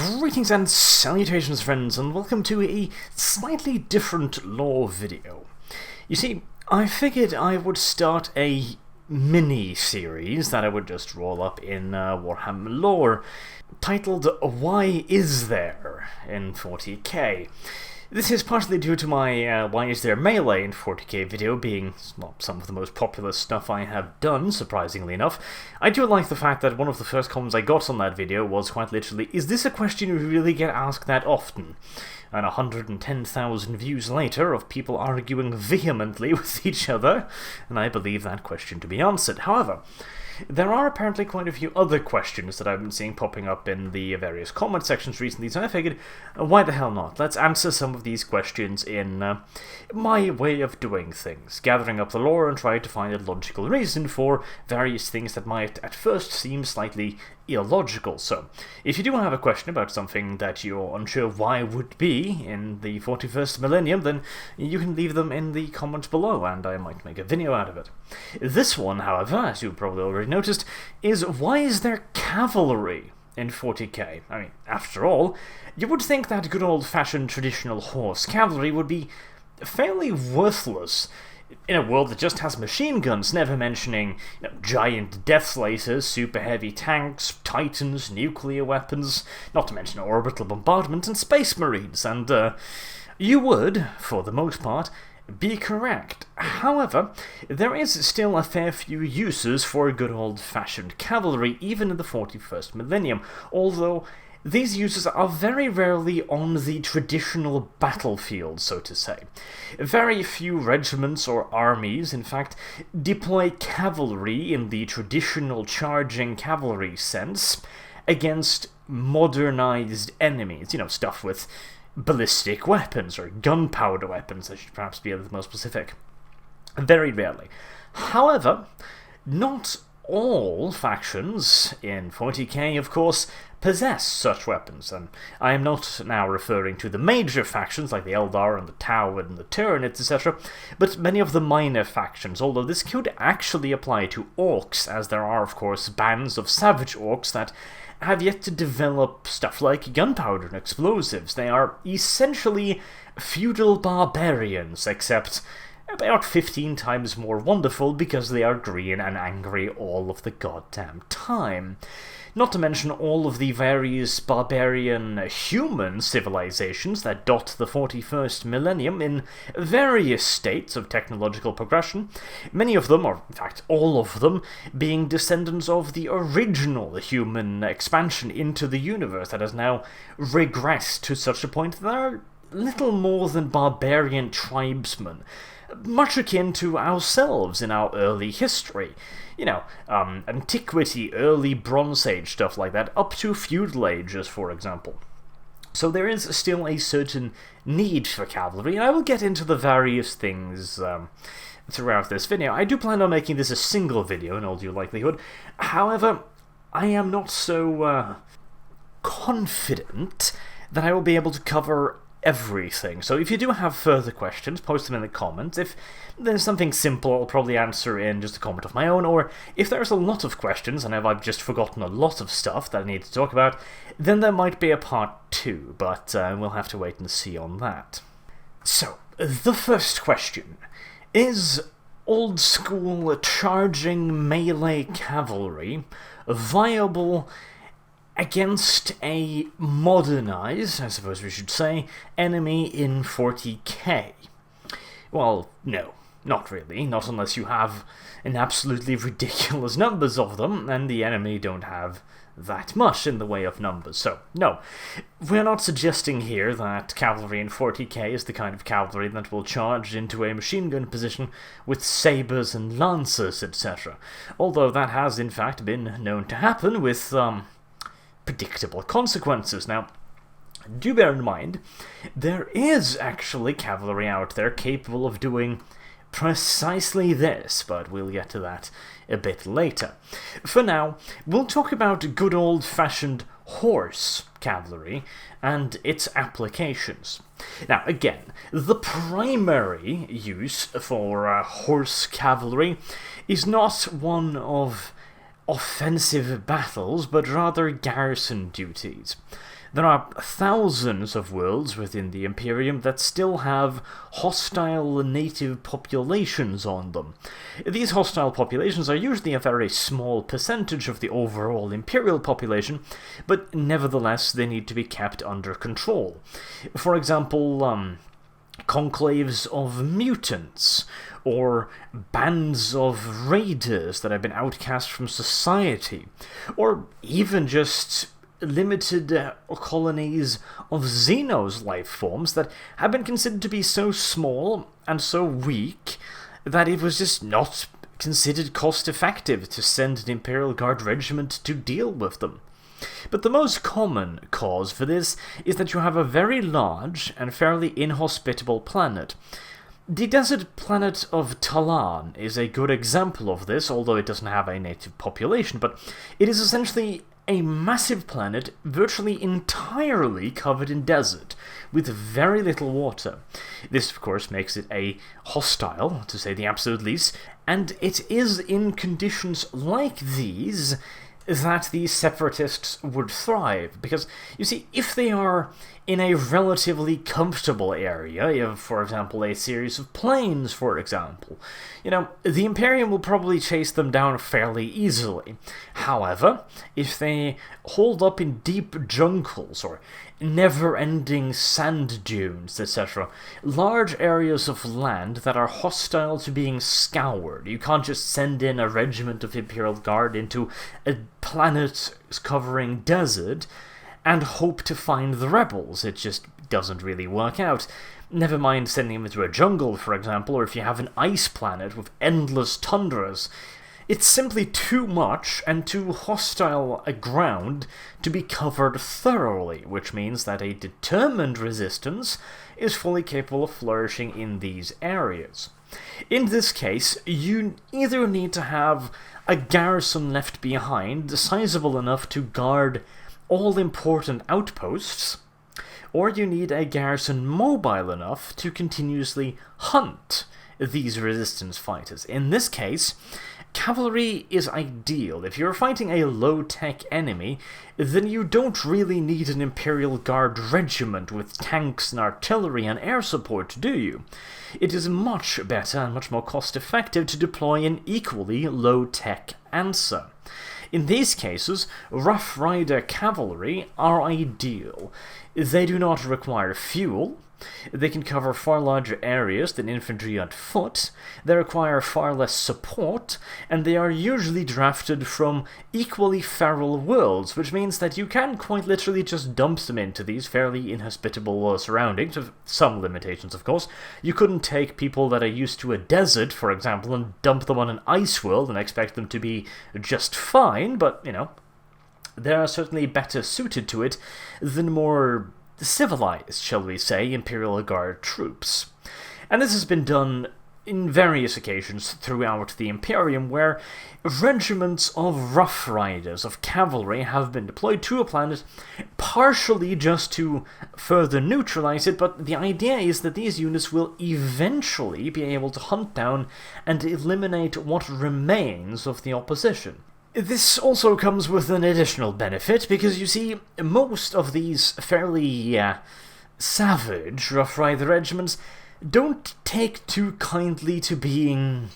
Greetings and salutations, friends, and welcome to a slightly different lore video. You see, I figured I would start a mini-series that I would just roll up in Warhammer lore, titled Why Is There in 40k. This is partially due to my Why Is There Melee in 40k video being some of the most popular stuff I have done, surprisingly enough. I do like the fact that one of the first comments I got on that video was quite literally, is this a question you really get asked that often? And 110,000 views later of people arguing vehemently with each other, and I believe that question to be answered. However, there are apparently quite a few other questions that I've been seeing popping up in the various comment sections recently, so I figured, why the hell not? Let's answer some of these questions in my way of doing things, gathering up the lore and trying to find a logical reason for various things that might at first seem slightly illogical. So, if you do have a question about something that you're unsure why would be in the 41st millennium, then you can leave them in the comments below, and I might make a video out of it. This one, however, as you probably already noticed, is why is there cavalry in 40k? I mean, after all, you would think that good old-fashioned traditional horse cavalry would be fairly worthless in a world that just has machine guns, never mentioning giant death slicers, super heavy tanks, titans, nuclear weapons, not to mention orbital bombardment and space marines, and you would, for the most part, be correct. However, there is still a fair few uses for good old-fashioned cavalry, even in the 41st millennium, although these uses are very rarely on the traditional battlefield, so to say. Very few regiments or armies, in fact, deploy cavalry in the traditional charging cavalry sense against modernized enemies, stuff with ballistic weapons or gunpowder weapons, I should perhaps be a little more specific. Very rarely. However, not all factions in 40k, of course, possess such weapons, and I am not now referring to the major factions like the Eldar and the Tau and the Tyranids, etc., but many of the minor factions, although this could actually apply to orcs, as there are, of course, bands of savage orcs that have yet to develop stuff like gunpowder and explosives. They are essentially feudal barbarians, except about 15 times more wonderful because they are green and angry all of the goddamn time. Not to mention all of the various barbarian human civilizations that dot the 41st millennium in various states of technological progression, many of them, or in fact all of them, being descendants of the original human expansion into the universe that has now regressed to such a point that they're little more than barbarian tribesmen, much akin to ourselves in our early history. Antiquity, early Bronze Age, stuff like that, up to feudal ages, for example. So there is still a certain need for cavalry, and I will get into the various things throughout this video. I do plan on making this a single video, in all due likelihood. However, I am not so confident that I will be able to cover everything. So if you do have further questions, post them in the comments. If there's something simple, I'll probably answer in just a comment of my own, or if there's a lot of questions, and if I've just forgotten a lot of stuff that I need to talk about, then there might be a part 2, but we'll have to wait and see on that. So, the first question. Is old-school charging melee cavalry viable against a modernized, I suppose we should say, enemy in 40k? Well, no, not really. Not unless you have an absolutely ridiculous numbers of them, and the enemy don't have that much in the way of numbers. So, no, we're not suggesting here that cavalry in 40k is the kind of cavalry that will charge into a machine gun position with sabers and lancers, etc. Although that has in fact been known to happen with predictable consequences. Now, do bear in mind, there is actually cavalry out there capable of doing precisely this, but we'll get to that a bit later. For now, we'll talk about good old-fashioned horse cavalry and its applications. Now, again, the primary use for horse cavalry is not one of offensive battles, but rather garrison duties. There are thousands of worlds within the Imperium that still have hostile native populations on them. These hostile populations are usually a very small percentage of the overall Imperial population, but nevertheless they need to be kept under control. For example, conclaves of mutants, or bands of raiders that have been outcast from society, or even just limited colonies of Xenos life forms that have been considered to be so small and so weak that it was just not considered cost-effective to send an Imperial Guard regiment to deal with them. But the most common cause for this is that you have a very large and fairly inhospitable planet. The desert planet of Talan is a good example of this, although it doesn't have a native population, but it is essentially a massive planet virtually entirely covered in desert, with very little water. This, of course, makes it a hostile, to say the absolute least, and it is in conditions like these that these separatists would thrive, because, you see, if they are in a relatively comfortable area, you have, for example, a series of plains, for example, the Imperium will probably chase them down fairly easily. However, if they hold up in deep jungles, or never-ending sand dunes, etc., large areas of land that are hostile to being scoured. You can't just send in a regiment of Imperial Guard into a planet covering desert and hope to find the rebels. It just doesn't really work out. Never mind sending them into a jungle, for example, or if you have an ice planet with endless tundras. It's simply too much and too hostile a ground to be covered thoroughly, which means that a determined resistance is fully capable of flourishing in these areas. In this case, you either need to have a garrison left behind sizable enough to guard all important outposts, or you need a garrison mobile enough to continuously hunt these resistance fighters. In this case, cavalry is ideal. If you're fighting a low-tech enemy, then you don't really need an Imperial Guard regiment with tanks and artillery and air support, do you? It is much better and much more cost-effective to deploy an equally low-tech answer. In these cases, Rough Rider cavalry are ideal. They do not require fuel, they can cover far larger areas than infantry on foot, they require far less support, and they are usually drafted from equally feral worlds, which means that you can quite literally just dump them into these fairly inhospitable surroundings, with some limitations of course. You couldn't take people that are used to a desert, for example, and dump them on an ice world and expect them to be just fine, but, they are certainly better suited to it than more civilized, shall we say, Imperial Guard troops. And this has been done in various occasions throughout the Imperium, where regiments of Rough Riders, of cavalry, have been deployed to a planet, partially just to further neutralize it, but the idea is that these units will eventually be able to hunt down and eliminate what remains of the opposition. This also comes with an additional benefit, because you see, most of these fairly savage Rough Rider regiments don't take too kindly to being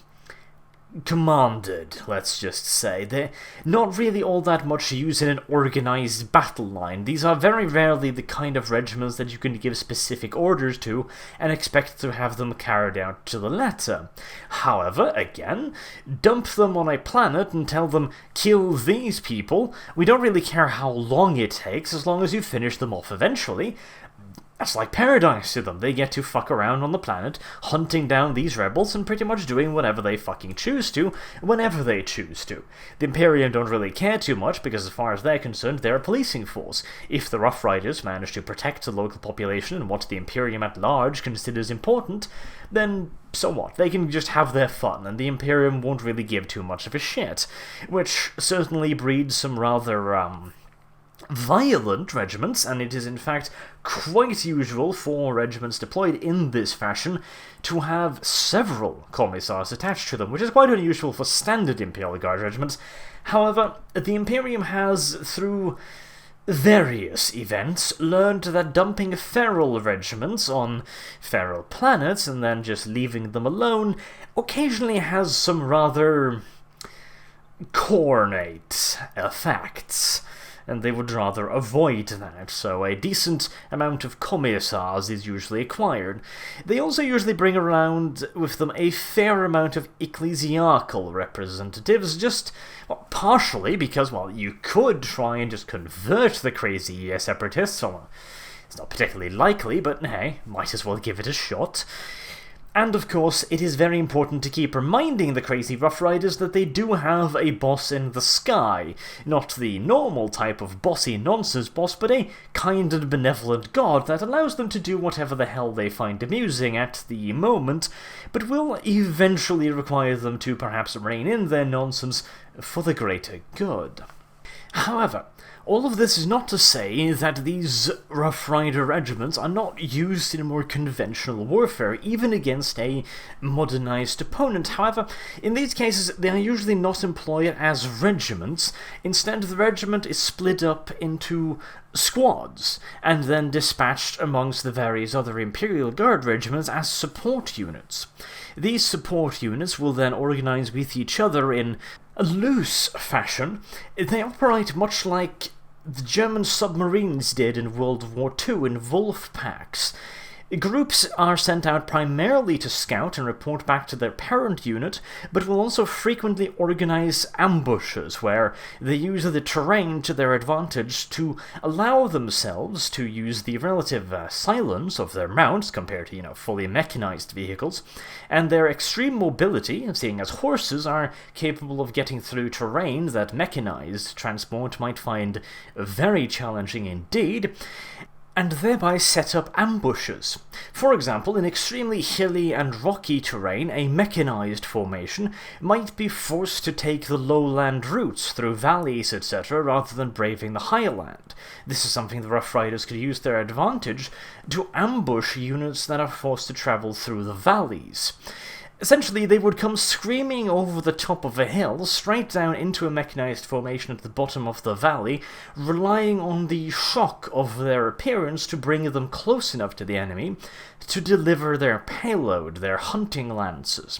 commanded, let's just say. They're not really all that much used in an organized battle line. These are very rarely the kind of regiments that you can give specific orders to and expect to have them carried out to the letter. However, again, dump them on a planet and tell them, kill these people. We don't really care how long it takes, as long as you finish them off eventually. That's like paradise to them. They get to fuck around on the planet, hunting down these rebels and pretty much doing whatever they fucking choose to, whenever they choose to. The Imperium don't really care too much, because as far as they're concerned, they're a policing force. If the Rough Riders manage to protect the local population and what the Imperium at large considers important, then so what? They can just have their fun, and the Imperium won't really give too much of a shit. Which certainly breeds some rather, violent regiments, and it is in fact quite usual for regiments deployed in this fashion to have several commissars attached to them, which is quite unusual for standard Imperial Guard regiments. However, the Imperium has, through various events, learned that dumping feral regiments on feral planets and then just leaving them alone occasionally has some rather cornate effects, and they would rather avoid that, so a decent amount of commissars is usually acquired. They also usually bring around with them a fair amount of ecclesiastical representatives, just partially because, well, you could try and just convert the crazy separatists. Well, it's not particularly likely, but hey, might as well give it a shot. And of course, it is very important to keep reminding the crazy Rough Riders that they do have a boss in the sky. Not the normal type of bossy nonsense boss, but a kind and benevolent god that allows them to do whatever the hell they find amusing at the moment, but will eventually require them to perhaps rein in their nonsense for the greater good. However, all of this is not to say that these Rough Rider regiments are not used in more conventional warfare, even against a modernized opponent. However, in these cases, they are usually not employed as regiments. Instead, the regiment is split up into squads, and then dispatched amongst the various other Imperial Guard regiments as support units. These support units will then organize with each other in a loose fashion. They operate much like the German submarines did in World War II in wolf packs. Groups are sent out primarily to scout and report back to their parent unit, but will also frequently organize ambushes where they use the terrain to their advantage to allow themselves to use the relative silence of their mounts compared to, fully mechanized vehicles, and their extreme mobility, seeing as horses are capable of getting through terrain that mechanized transport might find very challenging indeed, and thereby set up ambushes. For example, in extremely hilly and rocky terrain, a mechanized formation might be forced to take the lowland routes through valleys, etc., rather than braving the highland. This is something the Rough Riders could use their advantage to ambush units that are forced to travel through the valleys. Essentially, they would come screaming over the top of a hill, straight down into a mechanized formation at the bottom of the valley, relying on the shock of their appearance to bring them close enough to the enemy to deliver their payload, their hunting lances.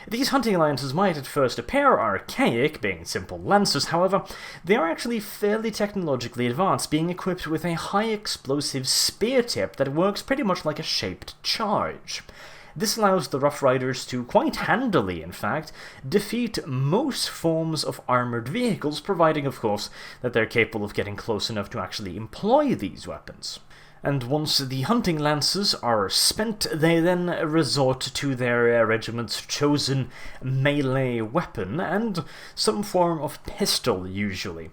These hunting lances might at first appear archaic, being simple lances. However, they are actually fairly technologically advanced, being equipped with a high-explosive spear tip that works pretty much like a shaped charge. This allows the Rough Riders to, quite handily in fact, defeat most forms of armoured vehicles, providing of course that they're capable of getting close enough to actually employ these weapons. And once the hunting lances are spent, they then resort to their regiment's chosen melee weapon, and some form of pistol usually.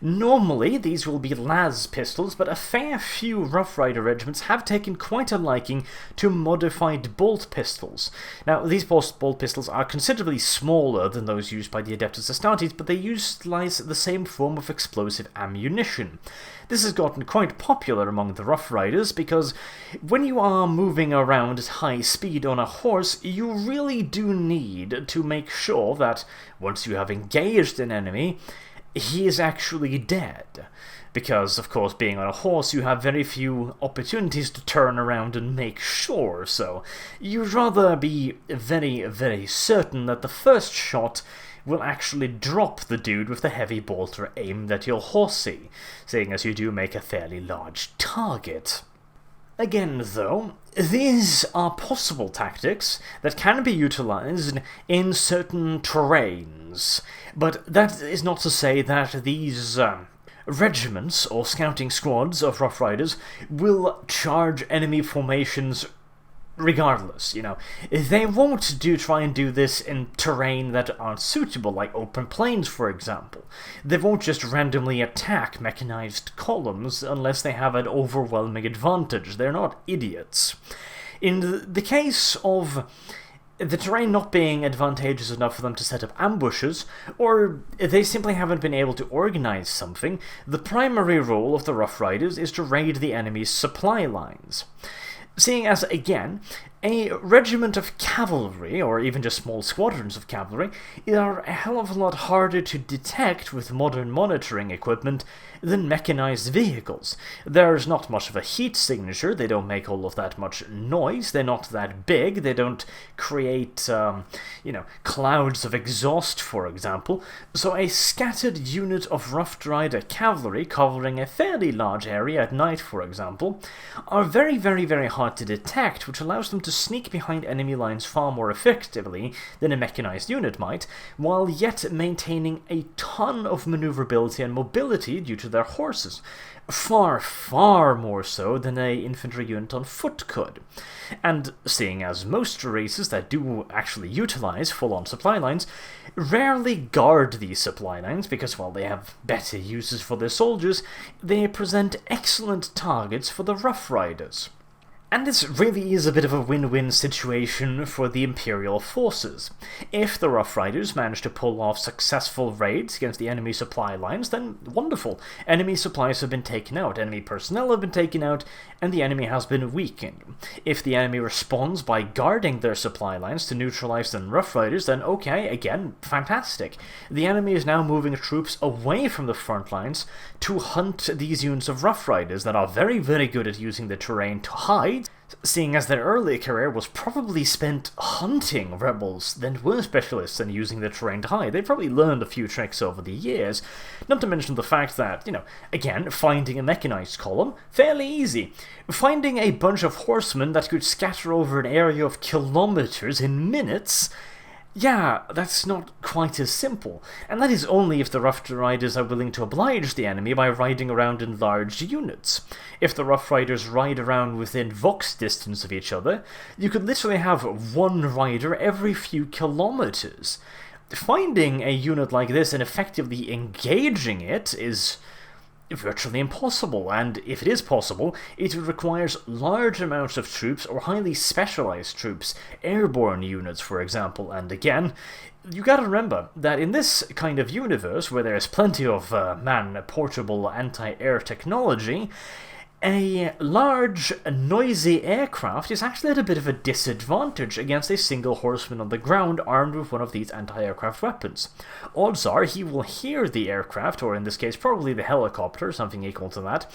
Normally, these will be las pistols, but a fair few Rough Rider regiments have taken quite a liking to modified bolt pistols. Now, these bolt pistols are considerably smaller than those used by the Adeptus Astartes, but they utilize the same form of explosive ammunition. This has gotten quite popular among the Rough Riders because when you are moving around at high speed on a horse, you really do need to make sure that once you have engaged an enemy, he is actually dead. Because, of course, being on a horse, you have very few opportunities to turn around and make sure, so you'd rather be very, very certain that the first shot will actually drop the dude with the heavy bolter aimed at your horsey, seeing as you do make a fairly large target. Again, though, these are possible tactics that can be utilized in certain terrains, but that is not to say that these regiments or scouting squads of Rough Riders will charge enemy formations regardless. They won't try and do this in terrain that aren't suitable, like open plains, for example. They won't just randomly attack mechanized columns unless they have an overwhelming advantage. They're not idiots. In the case of the terrain not being advantageous enough for them to set up ambushes, or they simply haven't been able to organize something, the primary role of the Rough Riders is to raid the enemy's supply lines. Seeing as, again, A regiment of cavalry, or even just small squadrons of cavalry, are a hell of a lot harder to detect with modern monitoring equipment than mechanized vehicles. There's not much of a heat signature, they don't make all of that much noise, they're not that big, they don't create, clouds of exhaust, for example. So a scattered unit of Rough Rider cavalry covering a fairly large area at night, for example, are very, very, very hard to detect, which allows them to sneak behind enemy lines far more effectively than a mechanized unit might, while yet maintaining a ton of maneuverability and mobility due to their horses. Far, far more so than an infantry unit on foot could. And seeing as most races that do actually utilize full-on supply lines rarely guard these supply lines because, while they have better uses for their soldiers, they present excellent targets for the Rough Riders. And this really is a bit of a win-win situation for the Imperial forces. If the Rough Riders manage to pull off successful raids against the enemy supply lines, then wonderful. Enemy supplies have been taken out, enemy personnel have been taken out, and the enemy has been weakened. If the enemy responds by guarding their supply lines to neutralize the Rough Riders, then okay, again, fantastic. The enemy is now moving troops away from the front lines to hunt these units of Rough Riders that are very, very good at using the terrain to hide, seeing as their early career was probably spent hunting rebels than were specialists in using the terrain to hide. They probably learned a few tricks over the years, not to mention the fact that, again, finding a mechanized column, fairly easy. Finding a bunch of horsemen that could scatter over an area of kilometers in minutes, yeah, that's not quite as simple, and that is only if the Rough Riders are willing to oblige the enemy by riding around in large units. If the Rough Riders ride around within vox distance of each other, you could literally have one rider every few kilometers. Finding a unit like this and effectively engaging it is virtually impossible, and if it is possible, it requires large amounts of troops or highly specialized troops, airborne units for example, and again, you gotta remember that in this kind of universe where there is plenty of man-portable anti-air technology, a large, noisy aircraft is actually at a bit of a disadvantage against a single horseman on the ground armed with one of these anti-aircraft weapons. Odds are he will hear the aircraft, or in this case probably the helicopter, something equal to that,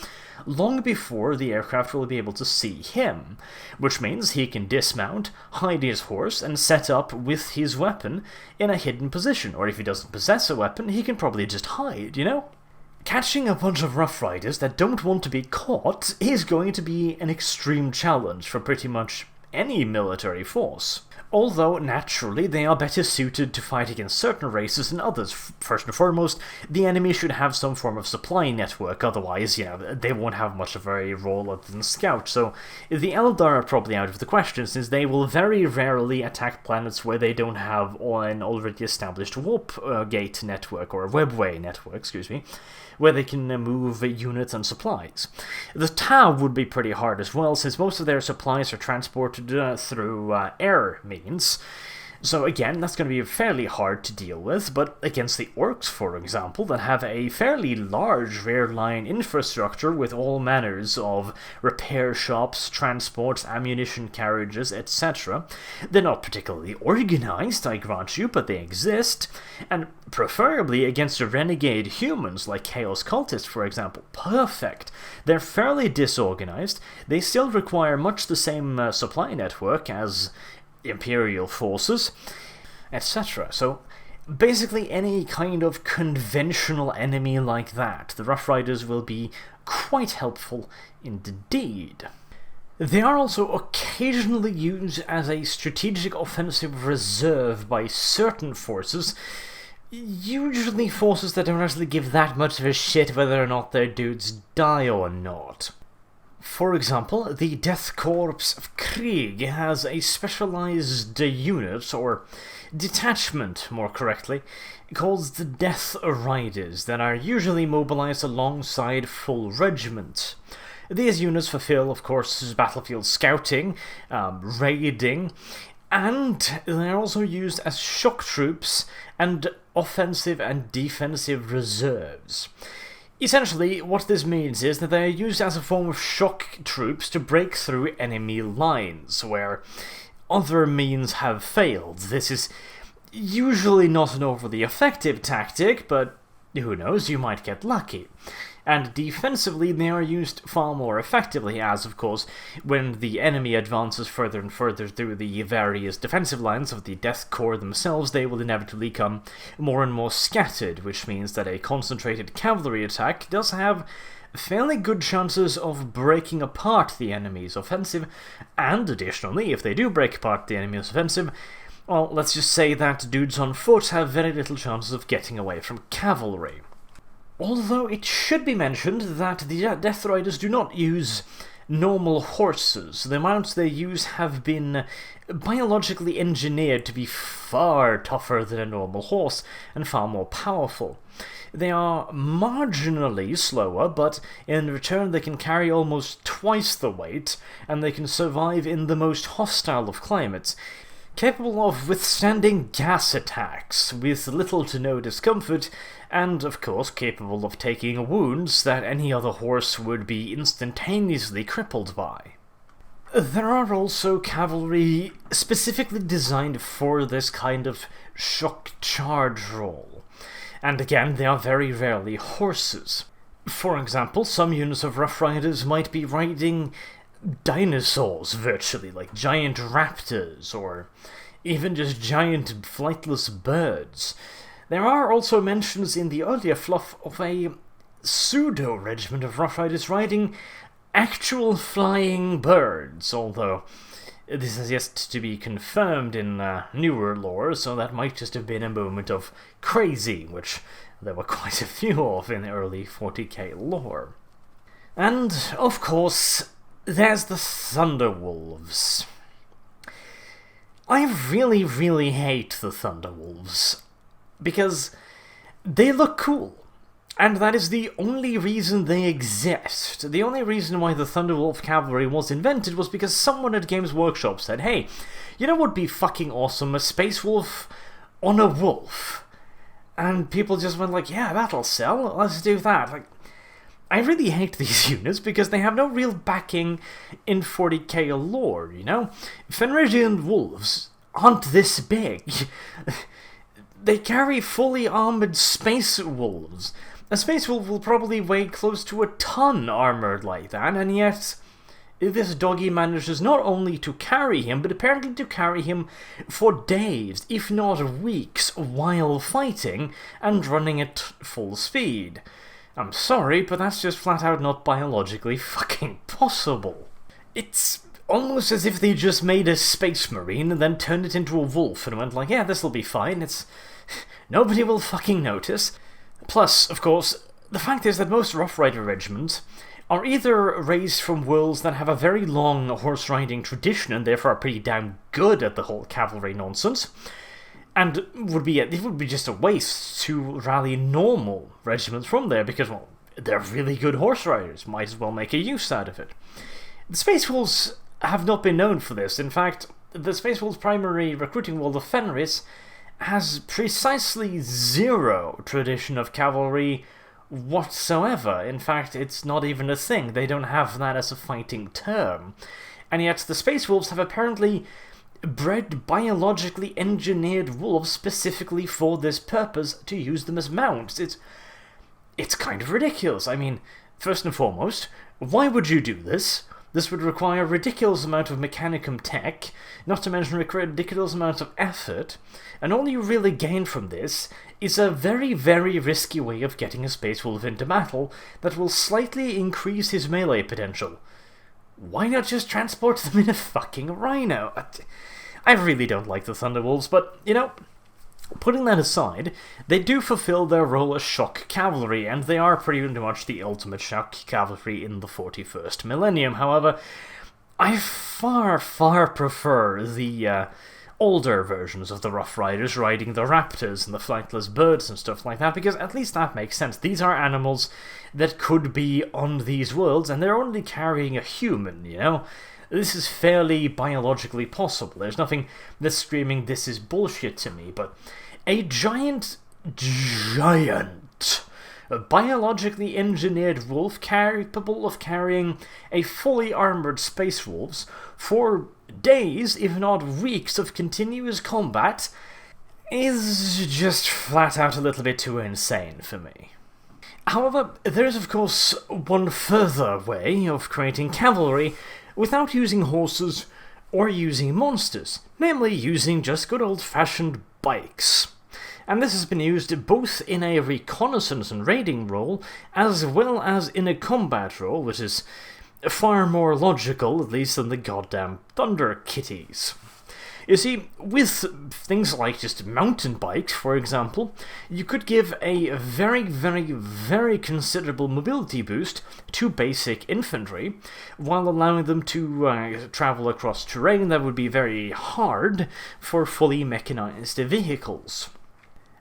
long before the aircraft will be able to see him, which means he can dismount, hide his horse, and set up with his weapon in a hidden position, or if he doesn't possess a weapon, he can probably just hide, Catching a bunch of Rough Riders that don't want to be caught is going to be an extreme challenge for pretty much any military force. Although, naturally, they are better suited to fight against certain races than others. First and foremost, the enemy should have some form of supply network, otherwise, they won't have much of a role other than scout, so the Eldar are probably out of the question, since they will very rarely attack planets where they don't have an already established warp gate network, or a webway network, where they can move units and supplies. The Tau would be pretty hard as well, since most of their supplies are transported through air means. So again, that's going to be fairly hard to deal with, but against the Orcs, for example, that have a fairly large rear line infrastructure with all manners of repair shops, transports, ammunition carriages, etc. They're not particularly organized, I grant you, but they exist, and preferably against the renegade humans like Chaos Cultists, for example. Perfect. They're fairly disorganized, they still require much the same supply network as Imperial forces, etc. So basically any kind of conventional enemy like that, the Rough Riders will be quite helpful indeed. They are also occasionally used as a strategic offensive reserve by certain forces, usually forces that don't actually give that much of a shit whether or not their dudes die or not. For example, the Death Corps of Krieg has a specialized unit, or detachment more correctly, called the Death Riders, that are usually mobilized alongside full regiments. These units fulfill, of course, battlefield scouting, raiding, and they're also used as shock troops and offensive and defensive reserves. Essentially, what this means is that they are used as a form of shock troops to break through enemy lines, where other means have failed. This is usually not an overly effective tactic, but who knows, you might get lucky. And defensively, they are used far more effectively, as, of course, when the enemy advances further and further through the various defensive lines of the Death Corps themselves, they will inevitably become more and more scattered, which means that a concentrated cavalry attack does have fairly good chances of breaking apart the enemy's offensive, and additionally, if they do break apart the enemy's offensive, well, let's just say that dudes on foot have very little chances of getting away from cavalry. Although it should be mentioned that the Death Riders do not use normal horses. The mounts they use have been biologically engineered to be far tougher than a normal horse, and far more powerful. They are marginally slower, but in return they can carry almost twice the weight, and they can survive in the most hostile of climates, capable of withstanding gas attacks with little to no discomfort, and of course capable of taking wounds that any other horse would be instantaneously crippled by. There are also cavalry specifically designed for this kind of shock charge role, and again they are very rarely horses. For example, some units of Rough Riders might be riding dinosaurs, virtually, like giant raptors, or even just giant flightless birds. There are also mentions in the earlier fluff of a pseudo-regiment of Rough Riders riding actual flying birds, although this has yet to be confirmed in newer lore, so that might just have been a moment of crazy, which there were quite a few of in early 40k lore. And, of course, there's the Thunderwolves. I really, really hate the Thunderwolves, because they look cool, and that is the only reason they exist. The only reason why the Thunderwolf Cavalry was invented was because someone at Games Workshop said, hey, you know what would be fucking awesome? A Space Wolf on a wolf. And people just went like, yeah, that'll sell, let's do that. Like, I really hate these units because they have no real backing in 40k lore, you know? Fenrisian wolves aren't this big. They carry fully armored space wolves. A space wolf will probably weigh close to a ton armored like that, and yet this doggy manages not only to carry him, but apparently to carry him for days, if not weeks, while fighting and running at full speed. I'm sorry, but that's just flat out not biologically fucking possible. It's almost as if they just made a space marine and then turned it into a wolf and went like, yeah, this'll be fine, nobody will fucking notice. Plus, of course, the fact is that most Rough Rider regiments are either raised from worlds that have a very long horse-riding tradition and therefore are pretty damn good at the whole cavalry nonsense, and it would be just a waste to rally normal regiments from there because, well, they're really good horse riders, might as well make a use out of it. The Space Wolves have not been known for this. In fact, the Space Wolves' primary recruiting world of Fenris has precisely zero tradition of cavalry whatsoever. In fact, it's not even a thing. They don't have that as a fighting term. And yet the Space Wolves have apparently bred biologically engineered wolves specifically for this purpose to use them as mounts. It's kind of ridiculous. I mean, first and foremost, why would you do this? This would require a ridiculous amount of mechanicum tech, not to mention require ridiculous amounts of effort, and all you really gain from this is a very, very risky way of getting a Space Wolf into battle that will slightly increase his melee potential. Why not just transport them in a fucking rhino? I really don't like the Thunderwolves, but, you know, putting that aside, they do fulfill their role as shock cavalry, and they are pretty much the ultimate shock cavalry in the 41st millennium. However, I far, far prefer the older versions of the Rough Riders riding the raptors and the flightless birds and stuff like that, because at least that makes sense. These are animals that could be on these worlds, and they're only carrying a human, you know? This is fairly biologically possible. There's nothing that's screaming this is bullshit to me, but a giant a biologically engineered wolf capable of carrying a fully armored space wolves for days, if not weeks, of continuous combat is just flat out a little bit too insane for me. However, there is of course one further way of creating cavalry without using horses or using monsters, namely using just good old-fashioned bikes. And this has been used both in a reconnaissance and raiding role, as well as in a combat role, which is far more logical, at least, than the goddamn Thunder Kitties. You see, with things like just mountain bikes, for example, you could give a very, very, very considerable mobility boost to basic infantry, while allowing them to travel across terrain that would be very hard for fully mechanized vehicles.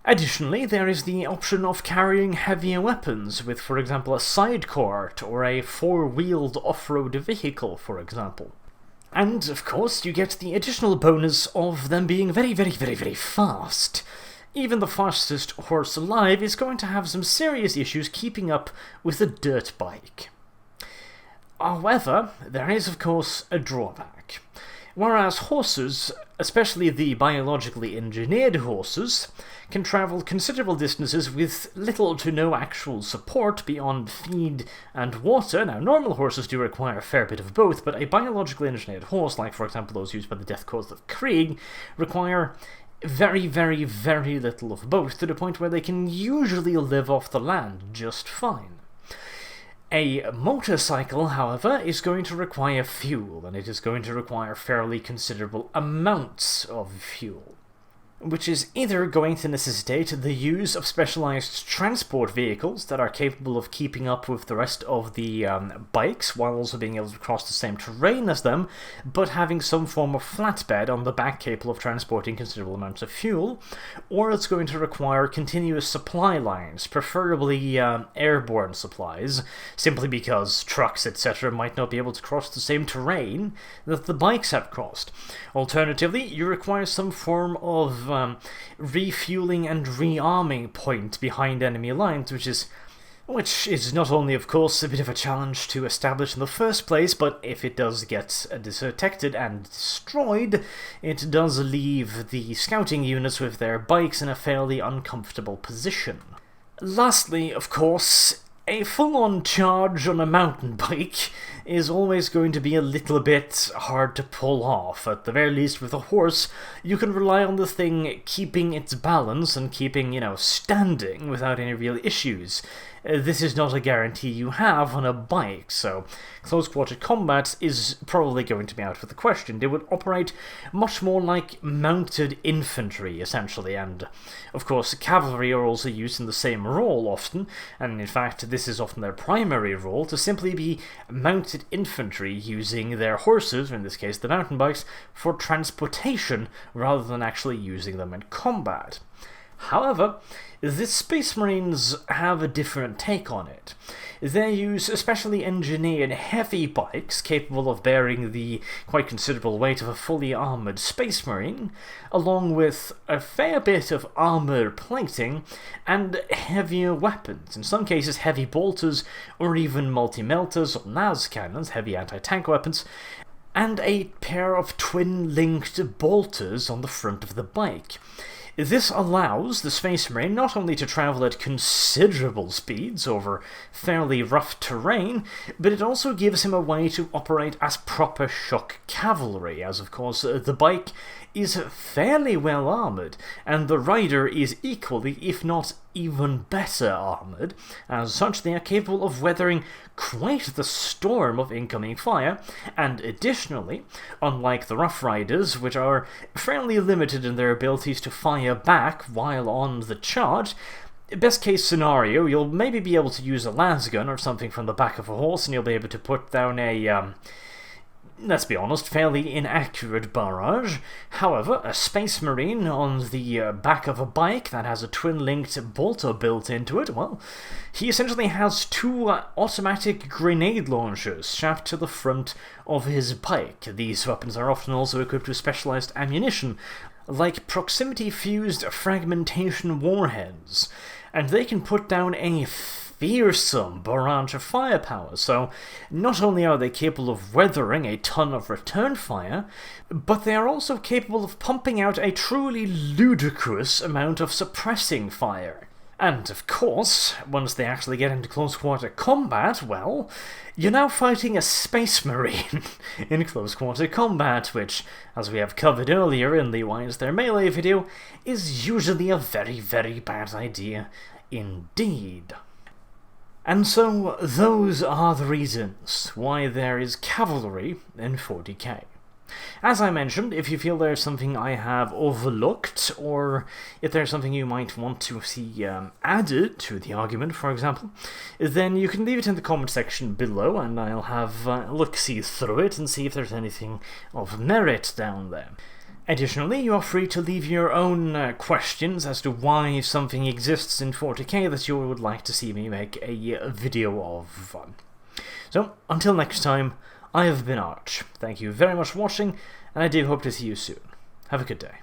Additionally, there is the option of carrying heavier weapons with, for example, a side cart or a four-wheeled off-road vehicle, for example. And, of course, you get the additional bonus of them being very, very, very, very fast. Even the fastest horse alive is going to have some serious issues keeping up with a dirt bike. However, there is, of course, a drawback. Whereas horses, especially the biologically engineered horses, can travel considerable distances with little to no actual support beyond feed and water. Now, normal horses do require a fair bit of both, but a biologically engineered horse, like for example those used by the Death Corps of Krieg, require very, very, very little of both, to the point where they can usually live off the land just fine. A motorcycle, however, is going to require fuel, and it is going to require fairly considerable amounts of fuel, which is either going to necessitate the use of specialized transport vehicles that are capable of keeping up with the rest of the bikes while also being able to cross the same terrain as them, but having some form of flatbed on the back capable of transporting considerable amounts of fuel, or it's going to require continuous supply lines, preferably airborne supplies, simply because trucks, etc. might not be able to cross the same terrain that the bikes have crossed. Alternatively, you require some form of refueling and rearming point behind enemy lines, which is not only, of course, a bit of a challenge to establish in the first place, but if it does get detected and destroyed, it does leave the scouting units with their bikes in a fairly uncomfortable position. Lastly, of course, a full-on charge on a mountain bike is always going to be a little bit hard to pull off. At the very least, with a horse, you can rely on the thing keeping its balance and keeping, standing without any real issues. This is not a guarantee you have on a bike, so close-quarter combat is probably going to be out of the question. They would operate much more like mounted infantry, essentially, and, of course, cavalry are also used in the same role often, and in fact, this is often their primary role, to simply be mounted infantry using their horses, or in this case the mountain bikes, for transportation rather than actually using them in combat. However, the Space Marines have a different take on it. They use specially engineered heavy bikes capable of bearing the quite considerable weight of a fully armoured Space Marine, along with a fair bit of armour plating and heavier weapons, in some cases heavy bolters or even multi-melters or NAS cannons, heavy anti-tank weapons, and a pair of twin-linked bolters on the front of the bike. This allows the Space Marine not only to travel at considerable speeds over fairly rough terrain, but it also gives him a way to operate as proper shock cavalry, as of course the bike is fairly well armoured, and the rider is equally, if not even better armoured. As such, they are capable of weathering quite the storm of incoming fire, and additionally, unlike the Rough Riders, which are fairly limited in their abilities to fire back while on the charge, best case scenario, you'll maybe be able to use a lasgun or something from the back of a horse, and you'll be able to put down a let's be honest, fairly inaccurate barrage. However, a Space Marine on the back of a bike that has a twin-linked bolter built into it, well, he essentially has two automatic grenade launchers strapped to the front of his bike. These weapons are often also equipped with specialized ammunition, like proximity-fused fragmentation warheads. and they can put down a fearsome barrage of firepower, so not only are they capable of weathering a ton of return fire, but they are also capable of pumping out a truly ludicrous amount of suppressing fire. And, of course, once they actually get into close-quarter combat, well, you're now fighting a Space Marine in close-quarter combat, which, as we have covered earlier in the Why Is There Melee video, is usually a very, very bad idea indeed. And so, those are the reasons why there is cavalry in 40k. As I mentioned, if you feel there's something I have overlooked, or if there's something you might want to see added to the argument, for example, then you can leave it in the comment section below, and I'll have a look-see through it and see if there's anything of merit down there. Additionally, you are free to leave your own questions as to why something exists in 40k that you would like to see me make a video of. So, until next time, I have been Arch. Thank you very much for watching, and I do hope to see you soon. Have a good day.